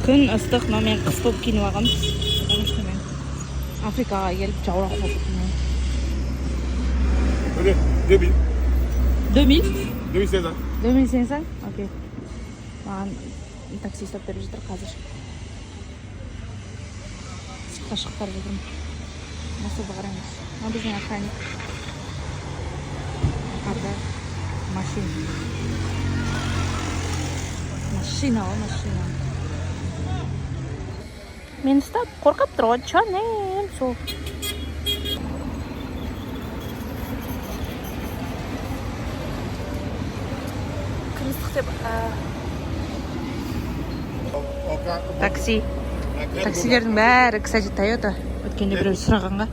Күн ыстық, но мен қыс болып киініп алғанмын. Потому что мен Африкаға келіп жаурақ болып киінемін. 2000. 2000? 2500. 2500? Окей. Маған такси ұстап беріп жатыр қазір. Сыртқа шығып бара жатырмын. Насылды қараймыз. Мына біздің охранник. Арда машина. Машина ғой, машина. Мені ұстап қорқап тұр ғой, чанем сол. Кірістік деп такси. Таксилердің бәрі, кстати, Toyota. Өткенде біреу сұрағанға.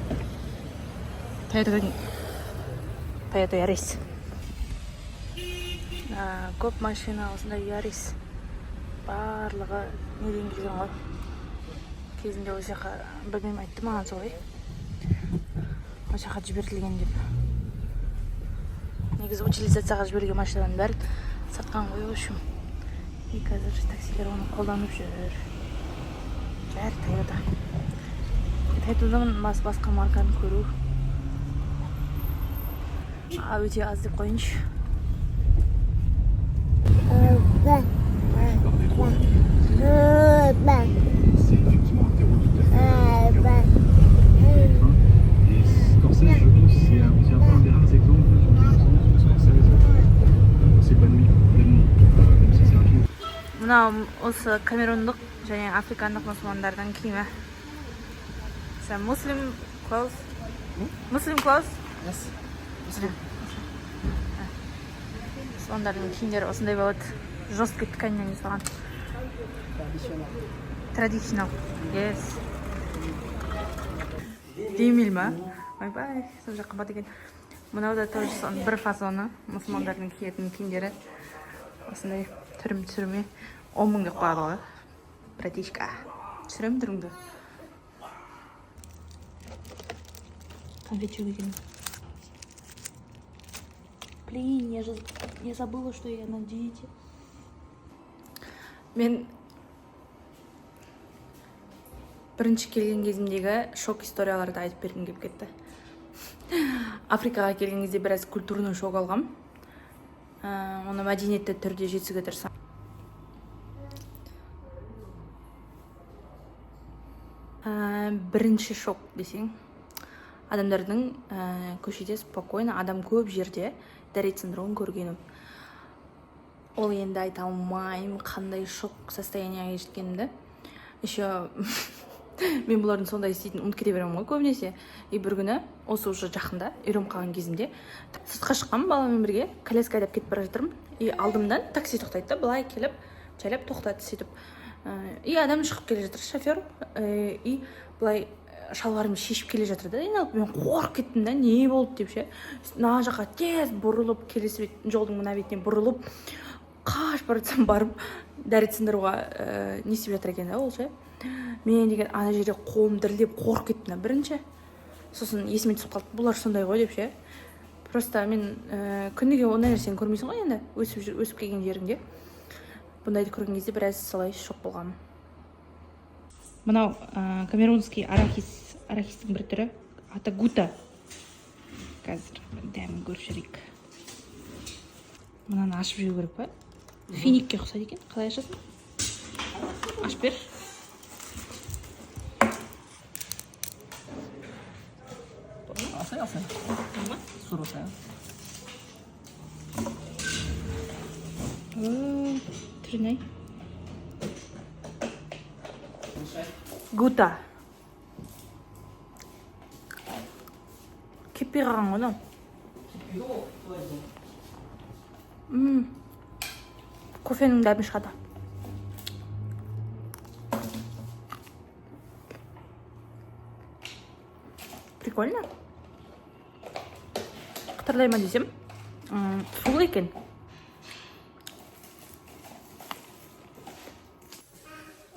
Toyota Yaris. Көп машина, осындай Yaris. Барлығы неден келген ғой. Кезінде осы жаққа білмеймін айтты маған солай. Осы жаққа жібертілген деп. Негізі утилизацияға жіберілген машинадан бәрін сатқан ғой, общем. И қазір таксилер оны қолданып жүр. Бәрі Toyota. Toyotадан басқа марканы көру. Өте аз деп қойыншы. C'est effectivement un terreau tout à fait. Et Scorsese, je pense, c'est un des rares exemples où Scorsese s'épanouit pleinement, même si c'est un film. Мынау осы камерундық және африкандық мұсылмандардың киімі. Muslim clothes? Muslim clothes? Yes. Мұсылмандардың киімдері осындай болады. Жесткий тканьнен жасалған. Traditional. Yes. 2000 ма? Бай-бай. Сол жаққа бат екен. Мынау да тоже бір фасоны. Мұсылмандардың киетін киімдері. Осындай түрім-түріме 10 мың деп қояды ғой. Братишка. Түсірем түріңді. Конфет жеу екен. Блин, я забыла, что я на диете. Мен бірінші келген кезімдегі шок историяларды айтып бергім келіп кетті. Африкаға келген кезде біраз культурный шок алғам. Оны мәдениетті түрде жеткізуге тырысам. Бірінші шок десең, адамдардың көшеде спокойно, адам көп жерде дәрет синдромын көргенім. Ол енді айта алмайым, қандай шок состоянияға жеткенімді. Еще мен бұлардың сондай істейтін ұмытып кете беремін ғой көбінесе. И бір күні осы уже жақында үйреніп қалған кезімде сыртқа шыққанмын баламен бірге, коляска айдап кетіп бара жатырмын. И алдымдан такси тоқтайды да, былай келіп жайлап тоқтады сөйтіп. И адам шығып келе жатыр, шофер. И былай шалбарымды шешіп келе жатыр да, мен қорқып кеттім да, не болды деп ше. Мына жаққа тез бұрылып, келесі жолдың мына бетіне бұрылып, қашып бара жатсам барып дәрет сындыруға не істеп жатыр екен да ол ше. Мен деген ана жерде қолым дірілдеп қорқып кеттім да бірінші. Сосын есіме түсіп қалды, бұлар сондай ғой деп ше. Просто мен күніге ондай нәрсені көрмейсің ғой енді, өсіп келген жеріңде. Бұндайды көрген кезде біраз солай шок болғанмын. Мынау камерунский арахистің бір түрі, аты гута. Қазір дәмін көріп жүрейік. Мынаны ашып жеу керек па? Финикке ұқсайды екен, қалай ашасың? Ашып бер. Asay. Sur asay. Түрі не? Гута. Кеппей қалған ғой, кофенің дәмі шығады. Прикольно. Қытырлай ма десем, сулы екен.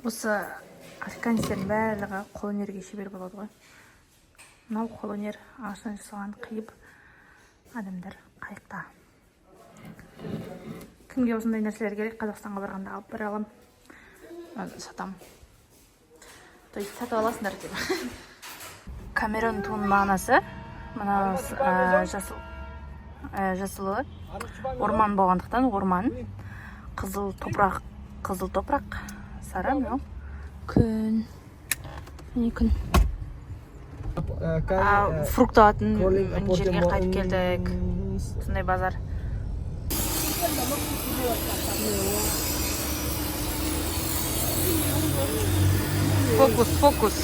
Осы африканецтердің барлығы қолөнерге шебер болады ғой. Мынау қолөнер ағаштан жасалған қиып адамдар қайықта. Кімге осындай нәрселер керек, Қазақстанға барғанда алып бара аламын. сатам. То есть сатып аласыңдар деп. Камерон туының мағынасы мына жасылы орман болғандықтан орман, қызыл топырақ, сары мынау күн. Міне күн. Фрукт алатын жерге қайтып келдік. Сондай базар. Фокус.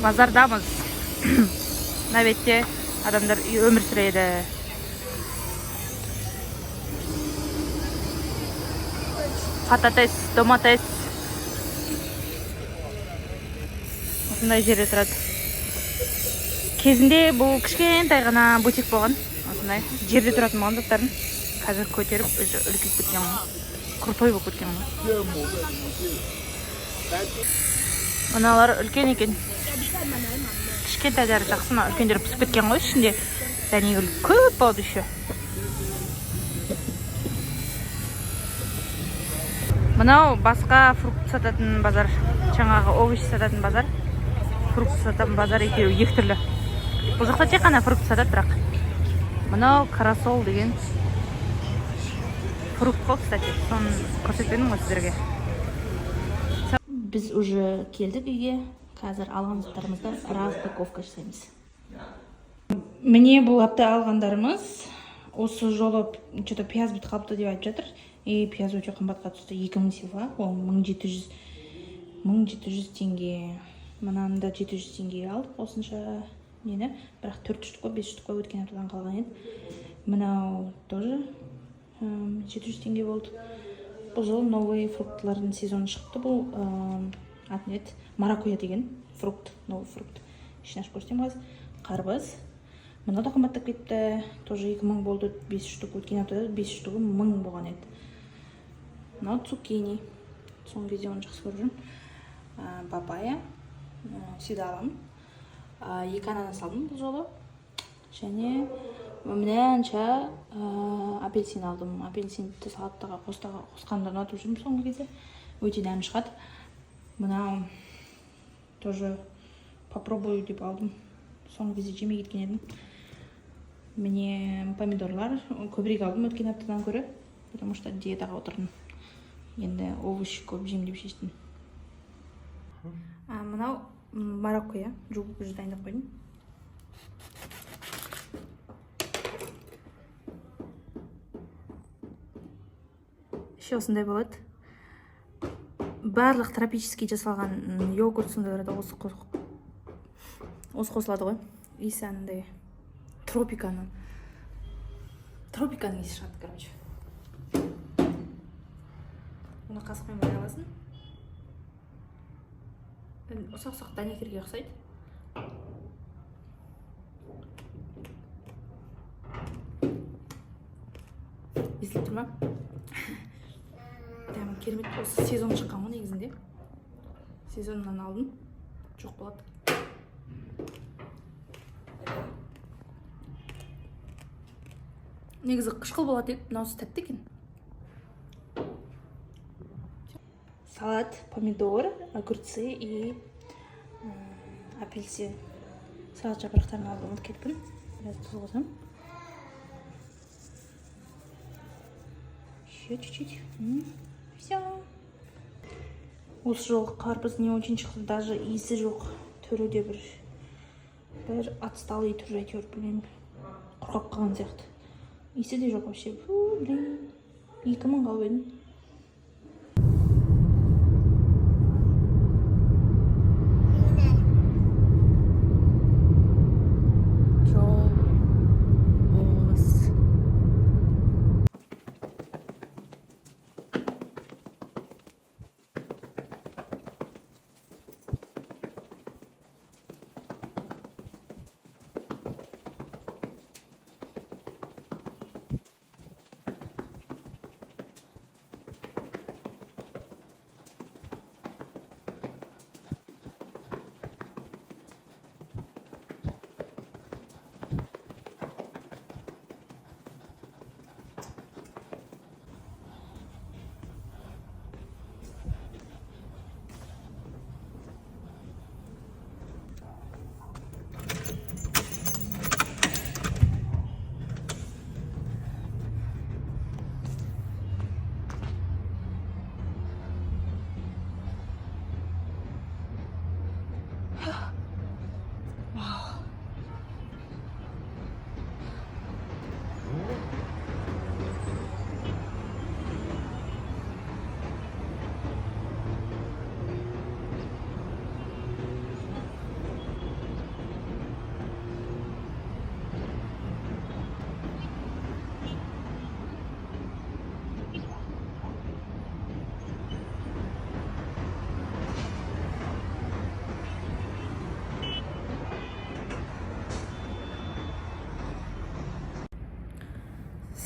Базардамыз. Мына бетте адамдар өмір сүреді. Пататес, томатес. Осындай жерде тұрады. Кезінде бұл кішкентай ғана бутик болған. Осындай жерде тұратын болған заттарын қазір көтеріп үлкейіп кеткен. Крутой болып кеткен. Мыналар үлкен екен. Кішкентайлары жақсы, үлкендері пісіп кеткен ғой ішінде. Және көп болды еще. Мынау басқа фрукт сататын базар. Жаңағы овощ сататын базар. Фрукт сататын базар екеуі екі түрлі. Бұл жақта тек қана фрукт сатады, бірақ. Мынау карасол деген фрукт қой, кстати. Соны көрсетпедім ғой сіздерге. Біз уже келдік үйге. Қазір алған заттарымызды распаковка жасаймыз. Міне бұл апта алғандарымыз. Осы жолы что-то пияз бітіп қалыпты деп айтып жатыр. И пияз өте қымбатқа түсті. 2000 сифа, ол 1700 теңге. Мынаны да 700 теңгеге алдық осынша нені. Бірақ 4 штук, 5 штук өткен аптадан қалған еді. Мынау тоже 700 теңге болды. Бұл жол новый фруктлардың сезоны шықты. Бұл атын еді маракуя деген фрукт, новый фрукт. Ішін ашып көрсетем қазір. Қарбыз. Мынау да қымбаттап кетті. Тоже 2000 болды. 5 штук өткен аптада 5 штугы 1000 болған еді. Мынау цукини. Соңғы кезде оны жақсы көріп жүрмін. Папайя. Всегда аламын. 2 ананас алдым бұл жолы. Және мынанша апельсин алдым. Апельсинді салаттаға қосқанды ұнатып жүрмін соңғы кезде. Өте дәмі шығады. Мынау тоже попробую деп алдым. Соңғы кезде жемей кеткен едім. Міне помидорлар көбірек алдым өткен аптадан көрі. Потому что диетаға отырдым. Енді овощ көп жем деп шештім. Мынау маракуя. Жуып уже дайындап қойдым. Еще осындай болады. Барлық тропический жасалған йогурт сондай барады. Осы қосылады ғой. Иісі анандай тропиканың иісі шығады, короче. Оны қасықпен бай аласың. Ұсақ-ұсақ дәнекерге ұқсайды. Естіліп тұр ма? Дәмі керемет. Осы сезон шыққан ғой негізінде. Сезоннан алдым. Жоқ болады. Негізі қышқыл болады еді, мынаусы тәтті екен. Салат, помидор, огурцы и апельсин. Салат жапырақтарын алып ұмытып кетіппін. Biraz тұз қосам. Еще чуть-чуть. Все. Осы жолғы қарбыз не очень шықты, даже иісі жоқ. Түрі де бір отсталый түрі әйтеуір, білмеймін. Құрқап қалған сияқты. Иісі де жоқ вообще. Блин. 2000 қалып едім.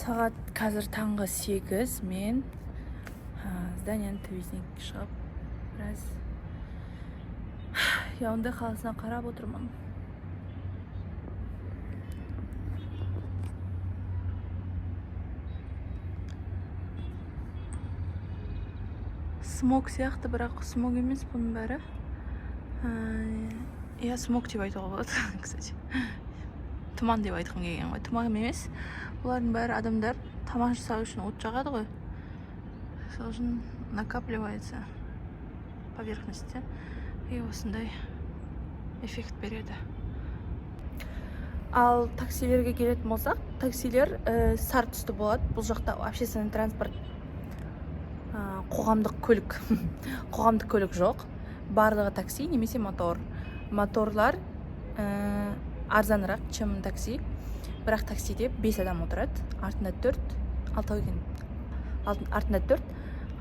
Сағат қазір таңғы 8, мен зданияның төбесіне шығып біраз Яунде қаласына қарап отырмын. Смог сияқты, бірақ смог емес бұның бәрі. Я смог деп айтуға болады, кстати. Тұман деп айтқым келген ғой. Тұман емес. Олардың бәрі адамдар тамақ жасау үшін от жағады ғой. Сол үшін накапливается поверхности. И осындай эффект береді. Ал таксилерге келетін болсақ, таксилер сары түсті болады. Бұл жақта общественный транспорт, қоғамдық көлік жоқ. Барлығы такси немесе мотор. Моторлар арзанырақ, чем такси. Бірақ таксиде 5 адам отырады. Артында 4, артында 4,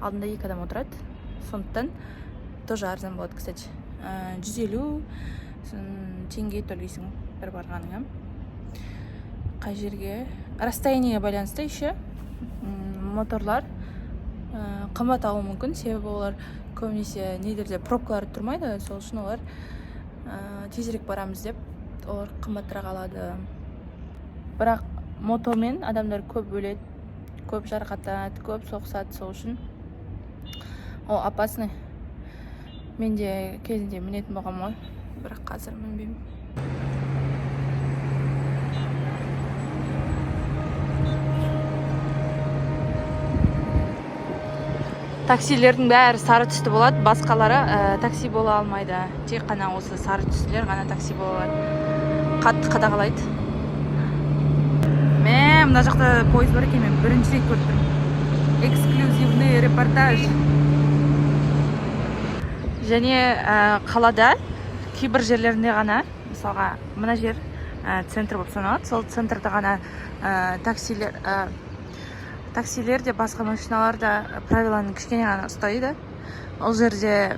алдында 2 адам отырады. Сондықтан тоже арзан болады, кстати. 150 теңге төлейсің бір барғаныңа. Қай жерге? Расстояниеге байланысты еще моторлар қымбат алуы мүмкін, себебі олар көбінесе нелерде пробкалар тұрмайды, сол үшін олар тезірек барамыз деп олар қымбатырақ алады. Бірақ мотомен адамдар көп өледі, көп жарақаттанады, көп соғысады, сол үшін ол опасный. Мен де кезінде мінетін болғам ғой, бірақ қазір мінбеймін. Таксилердің бәрі сары түсті болады, басқалары такси бола алмайды. Тек қана осы сары түстілер ғана такси бола алады. Қатты қадағалайды. Мына жақта пойыз бар екен, мен бірінші рет көріп тұрмын. Эксклюзивный репортаж. Және қалада кейбір жерлерінде ғана, мысалға, мына жер центр болып саналады. Сол центрда ғана таксилер де басқа машиналар да правиланы кішкене ғана ұстайды. Ол жерде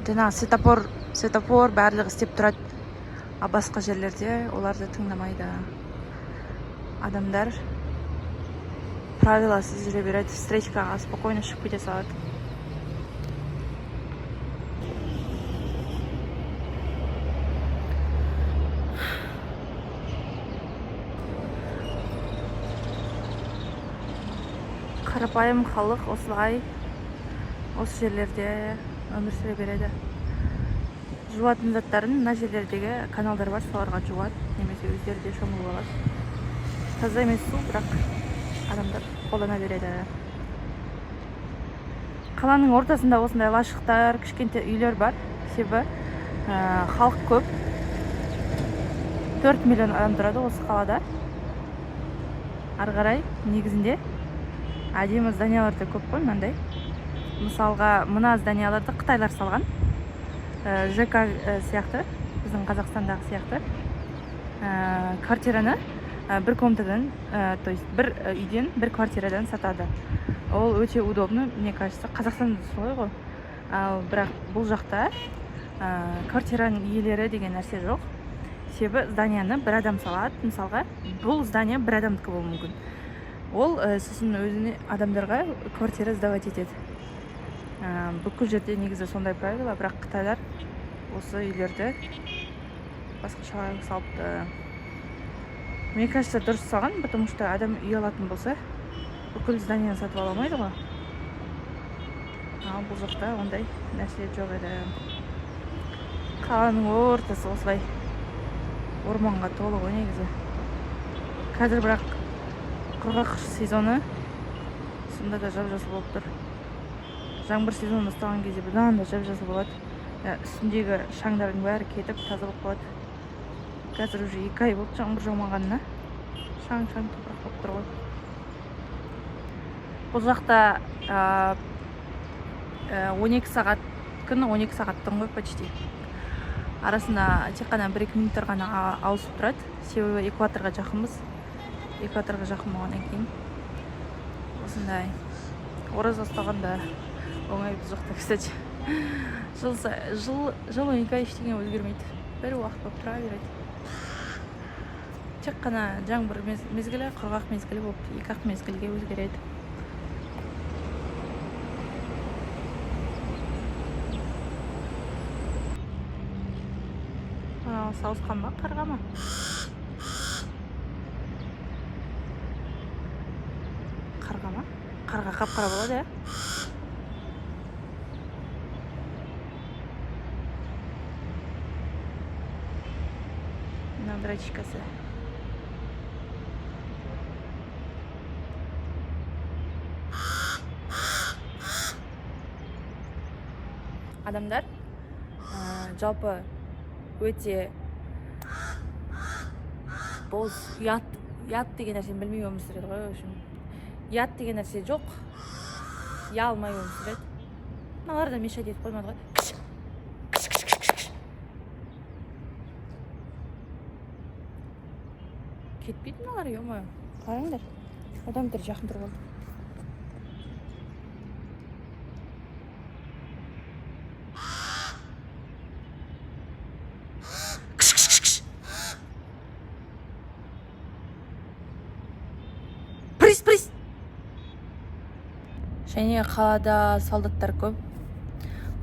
светофор барлығы істеп тұрады. А басқа жерлерде оларды тыңдамайды. Адамдар правиласыз жүре береді, встречкаға спокойно шығып кете салады. Қарапайым халық осылай осы жерлерде өмір сүре береді. Жуатын заттарын мына жерлердегі каналдар бар, соларға жуады, немесе өздері де шомылып алады. Таза емес су, бірақ адамдар қолдана береді. Қаланың ортасында осындай лашықтар, кішкентай үйлер бар. Себебі халық көп. 4 миллион адам тұрады осы қалада. Ары қарай негізінде әдемі зданиялар да көп қой, мынандай. Мысалға, мына зданияларды қытайлар салған. ЖК сияқты, біздің Қазақстандағы сияқты. Квартираны бір комнатадан, то есть бір үйден, бір квартирадан сатады. Ол өте удобно, мне кажется. Қазақстанда солай ғой. Бірақ бұл жақта квартираның иелері деген нәрсе жоқ. Себебі зданияны бір адам салады. Мысалға, бұл здания бір адамдікі болуы мүмкін. Ол сосын өзіне адамдарға квартира сдавать етеді. Бүкіл жерде негізі сондай правила, бірақ қытайлар осы үйлерді басқаша салыпты. Мне кажется, дұрыс салған, потому что адам үй алатын болса, бүкіл зданияны сатып ала алмайды ғой. Ал бұл жақта ондай нәрсе жоқ еді. Қаланың ортасы осылай орманға толы ғой негізі. Қазір бірақ құрғақ сезоны, сонда да жап-жасыл болып тұр. Жаңбыр сезоны басталған кезде бұдан да жап-жасыл болады. Үстіндегі шаңдардың бәрі кетіп, таза болып қалады. Қазір уже 2 ай болды жаңбыр жаумағанына. Шаң-шаң топырақ болып тұр ғой. Бұл жақта 12 сағат, күн 12 сағаттың ғой почти. Арасында тек қана 1-2 минуттар ғана ауысып тұрады. Себебі экваторға жақынбыз. Экваторға жақын болғаннан кейін осындай ораза ұстағанда оңай бұл жақта, кстати. Жыл 12 ай ештеңе өзгермейді. Бір уақыт болып тұра береді. тек қана жаңбыр мезгілі, құрғақ мезгілі болып, 2-ақ мезгілге өзгереді. Сауысқан ба, қарға ма? Қарға ма? Қарға қап-қара болады, Мына драчкасы. Адамдар жалпы өте боз, ят деген нәрсені білмей өмір сүреді ғой. Ят деген нәрсе жоқ. Алмай өмір сүреді. Мыналар да мешать етіп қоймады ғой. Кетпейді мыналар, ё-моё. Қараңдар. Адамдар жақын тұрып алды. Прис! Және қалада солдаттар көп.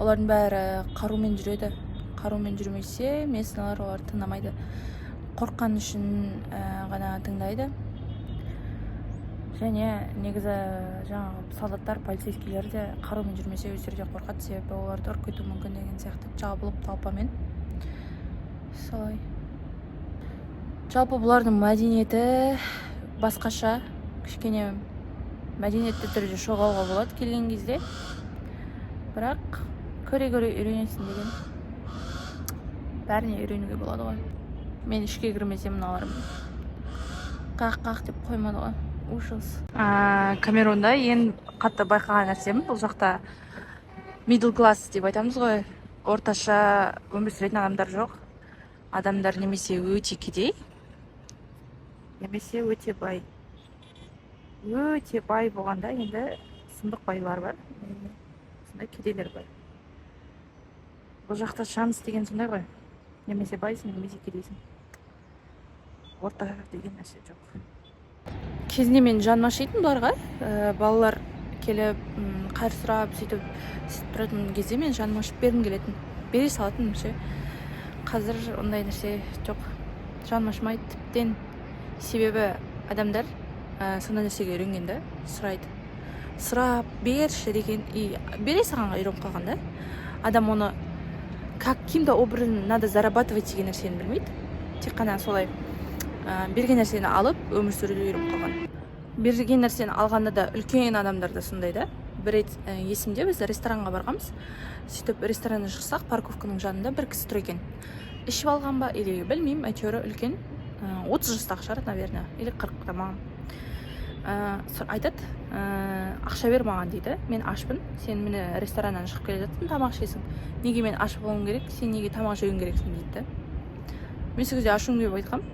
Олардың бәрі қарумен жүреді. Қарумен жүрмесе, местналар олар тыңдамайды. Қорққан үшін ғана тыңдайды. Және негізі жаңағы солдаттар, полицейскийлер де қарумен жүрмесе өздері де қорқады, себебі оларды ұрып кетуі мүмкін деген сияқты жабылып талпамен. Солай. Жалпы бұлардың мәдениеті басқаша, кішкене мәдениетті түрде шоғалға болады келген кезде. Бірақ көре-көре үйренесің деген. Бәріне үйренуге болады ғой. Мен ішке кірмесем мыналарым қақ-қақ деп қоймады ғой. Ужас. Камерунда ең қатты байқаған нәрсем, бұл жақта middle class деп айтамыз ғой. Орташа өмір сүретін адамдар жоқ. Адамдар немесе өте кедей, немесе өте бай. Өте бай болғанда енді сұмдық байлар бар, сондай кедейлер бар. Бұл жақта шанс деген сондай ғой. Немесе байсың, немесе кедейсің. Орта деген нәрсе жоқ. Кезінде мен жаным ашитын бұларға. Балалар келіп, қайыр сұрап, сөйтіп тұратын кезде мен жаным ашып бергім келетін. Бере салатын ше. Қазір ондай нәрсе жоқ. Жаным ашымайды тіптен. Себебі адамдар сондай нәрсеге үйренгенде сұрайды. Сұрап берші деген, бере салғанға үйреніп қалғанда, адам оны каким-то образом надо зарабатывать деген нәрсені білмейді. Тек қана солай берген нәрсені алып өмір сүруді үйреніп қалған. Берген нәрсені алғанда да үлкен адамдар да сондай да. Бір рет есімде біз ресторанға барғанбыз. Сөйтіп рестораннан шықсақ, парковканың жанында бір кісі тұр екен. Ішіп алған ба, или білмеймін, әйтеуір үлкен, 30 жастағы шығар, наверное, или 40 маған. Айтады, ақша бер маған дейді. Мен ашпын, сен мені рестораннан шығып келе жаттың, тамақ ішесің. Неге мен ашып болуым керек, сен неге тамақ жеуің керексің дейді. Мен сол кезде ашуым деп айтқам.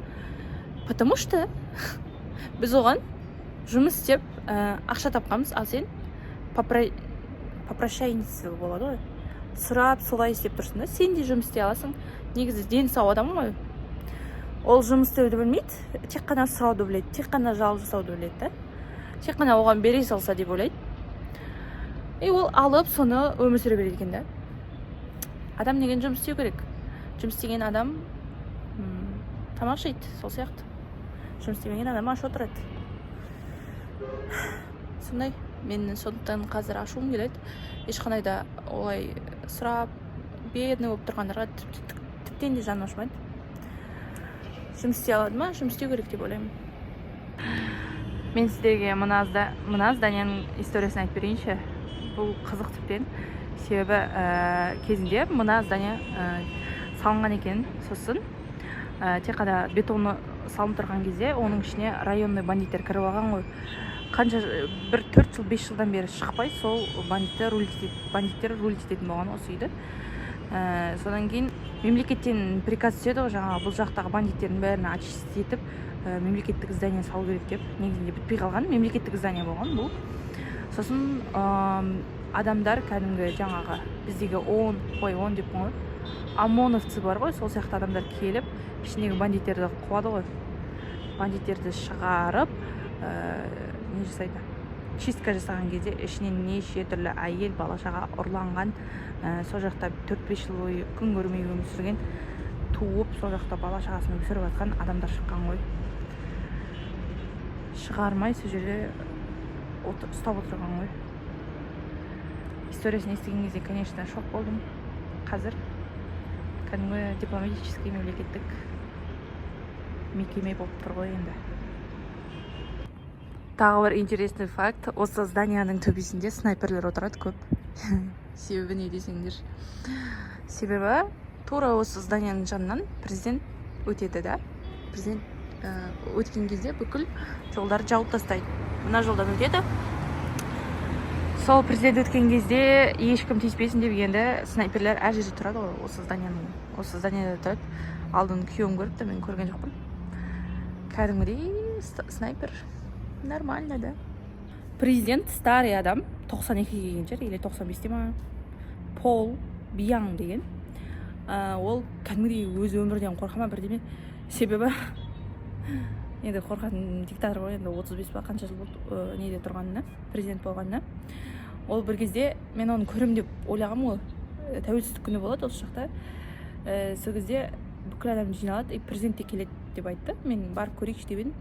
Потому что біз оған жұмыс істеп ақша тапқанбыз, ал сен попрошайница болады ғой. Сұрап солай істеп тұрсың да, сен де жұмыс істей аласың. Негізі дені сау адам ғой. Ол жұмыс істеуді білмейді, тек қана сұрауды біледі, тек қана жалып жасауды біледі да. Тек қана оған бере салса деп ойлайды. Ол алып соны өмір сүре береді екен да. Адам деген жұмыс істеу керек. Жұмыс істеген адам тамақ жейді, сол сияқты. Жұмыс істемеген адам аш отырады. Сондай, мен сондықтан қазір ашуым келеді. Ешқандай да олай сұрап, бедный болып тұрғандарға тіптен де жаным ашымайды. Жұмыс істей алады ма? Жұмыс істеу керек деп ойлаймын. Мен сіздерге мына зданияның историясын айтып берейінші. Бұл қызық тіптен. Себебі кезінде мына здания салынған екен. Сосын тек қана бетоны салынып тұрған кезде оның ішіне районный бандиттер кіріп алған ғой. Қанша бір 4 жыл 5 жылдан бері шықпай, сол бандиттер рулить ететін болған осы үйді. Содан кейін мемлекеттен приказ түседі ғой, жаңағы бұл жақтағы бандиттердің бәрін очистить етіп, мемлекеттік здание салу керек деп. Негізінде бітпей қалған мемлекеттік здание болған бұл. Сосын адамдар кәдімгі жаңағы біздегі 10 деп қойып, ОМОНовцы бар ғой, сол сияқты адамдар келіп, ішіндегі бандиттерді қуады ғой. бандиттерді шығарып не жасайды, чистка жасаған кезде ішінен неше түрлі әйел бала шаға ұрланған, сол жақта 4-5 жыл бойы күн көрмей өмір сүрген, туып сол жақта бала шағасын өсіріп жатқан адамдар шыққан ғой. Шығармай сол жерде ұстап отырған ғой. Историясын естіген кезде, конечно, шок болдым. Қазір кәдімгі дипломатический мемлекеттік мекеме болып тұр ғой енді. Тағы бір интересный факт, осы зданияның төбесінде снайперлер отырады көп. Себебі не десеңдер? Себебі тура осы зданияның жанынан президент өтеді да. Президент өткен кезде бүкіл жолдарды жауып тастайды. Мына жолдан өтеді. Сол президент өткен кезде ешкім тиіспесін деп енді снайперлер әр жерде тұрады ғой, осы зданияда тұрады. Алдын күйеуім көріпті, мен көрген жоқпын. Кәдімгідей снайпер. Нормально, да. Президент старый адам, 92-ге келген жер, или 95-те ма? Пол Бияң деген. Ол кәдімгідей өз өмірден қорқама бірдеме. Себебі енді қорқатын диктатор ғой, енді 35 па қанша жыл болды неде тұрғанына, президент болғанына. Ол бір кезде мен оны көрем деп ойлағам ғой. Тәуелсіздік күні болады осы жақта. Сол кезде бүкіл адам жиналады, президент те келеді деп айтты. Мен барып көрейікші деп едім.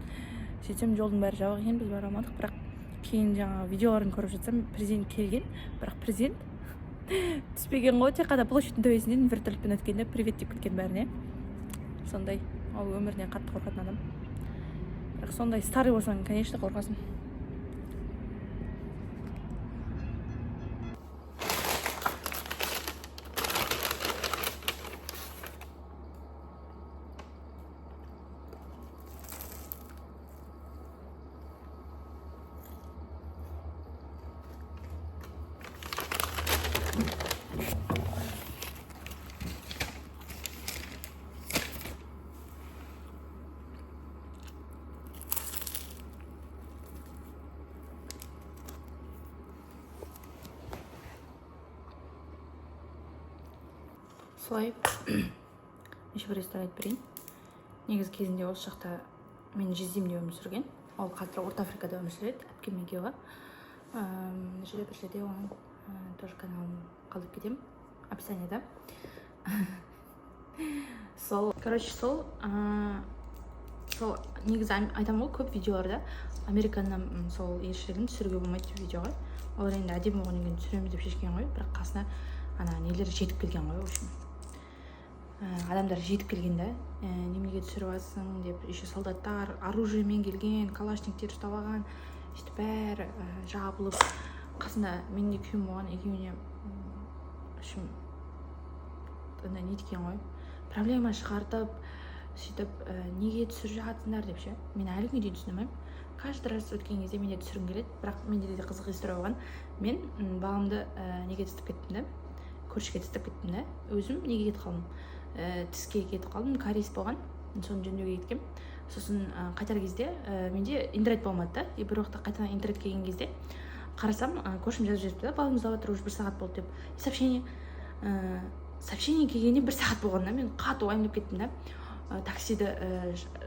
Сөйтсем жолдың бәрі жабық екен, біз бара алмадық. Бірақ кейін жаңа видеоларын көріп жатсам, президент келген, бірақ президент түспеген ғой, тек қана площадьтың төбесінен вертолетпен өткенде привет деп кеткен бәріне. Сондай, ол өмірінен қатты қорқатын адам. Бірақ сондай старый болсаң, конечно, қорқасың. Солай, еще бір есті айтып берейін. Негізі кезінде осы жақта мен Жиздемде өмір сүрген. Ол қазір Орта Африкада өмір сүреді, әпкем екеуі. Бір жерде оның тоже каналын қалдырып кетемін, описаниеда. Сол негізі айтамын ғой, көп видеоларда Американың сол елшілігін түсіруге болмайды деп видеоға. Олар енді әдемі болғаннан кейін түсіреміз деп шешкен ғой, бірақ қасына нелер жетіп келген ғой, в общем. Адамдар жетіп келгенде, немеге түсіріп алсың деп, еще солдаттар оружиемен келген, калашниктер ұстап алған, işte бәрі жабылып, қасында мен де күйеуім болған, екеуіне үшін не еткен ғой, проблема шығартып, сөйтіп неге түсіріп жатсыңдар деп ше. Мен әлі күнге дейін түсінемін. Каждый раз өткен кезде менде түсіргім келеді, бірақ менде де қызық история болған. Мен баламды неге тістіп кеттім да, көршіге тістіп кеттім да, өзім неге кетіп қалдым, тіске кетіп қалдым, кариес болған, соны жөндеуге кеткем. Сосын қайтар кезде менде интернет болмады да, бір уақытта қайтадан интернет келген кезде қарасам, көршім жазып жіберіпті да, баламыз ауырып уже 1 сағат болды деп. Сообщение келгенде 1 сағат болғанда мен қатты уайымдап кеттім да. Таксиді,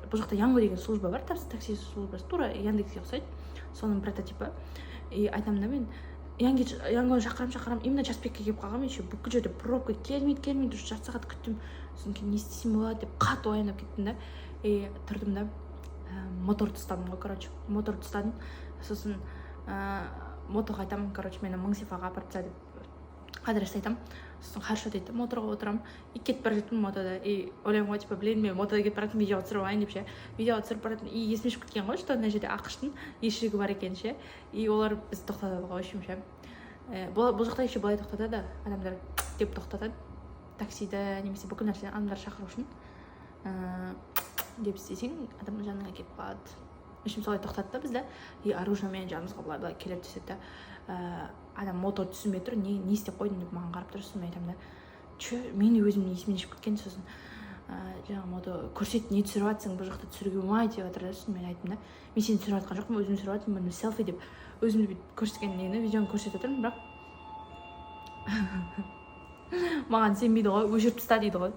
бұл жақта Янго деген служба бар, такси службасы, тура Яндекске ұқсайды, соның прототипі. И айтамын да мен Янгоны шақырам, именно Жасбекке келіп қалғам, еще бүкіл жерде пробка келмейді, уже 1 сағат күттім. Сосын кейін не істесем болады деп қатты уайымдап кеттім да. И тұрдым да, моторды ұстадым ғой, короче, моторды ұстадым. Сосын мотоға айтамын, короче, мені Мыңсифаға апарып тастады деп адрес айтамын. Сосын хорошо дейді, моторға отырам, и кетіп бара жаттым мотода. И ойлаймын ғой, типа, блин, мен мотода кетіп баратын, видеоға түсіріп алайын деп ше. Видеоға түсіріп баратын, и есіме шығып кеткен ғой, что ана жерде ақштың елшілігі бар екен ше. И олар бізді тоқтатады ғой, общем ше. Бұл жақта еще былай тоқтатады, адамдар деп тоқтатады. Таксиді, немесе бүкіл нәрсе адамдар шақыру үшін деп істесең, адамның жанына келіп қалады. Үшім солай тоқтатты бізді, и оружиемен жанымызға былай келіп түседі. Адам мотор түсінбей тұр, не істеп қойдым деп маған қарап тұр, сосын айтамын да, мен өзім есімнен шығып кеткен, сосын жаңағы мото көрсет, не түсіріп жатсың, бұл жақта түсіруге болмайды деп жатыр да. Сосын мен айттым да, мен сені түсіріп жатқан жоқпын, өзім түсіріп жатырмын, селфи деп өзімді көрсеткен видеоны көрсетіп отырмын, бірақ маған сенбейді ғой, өшіріп таста дейді ғой.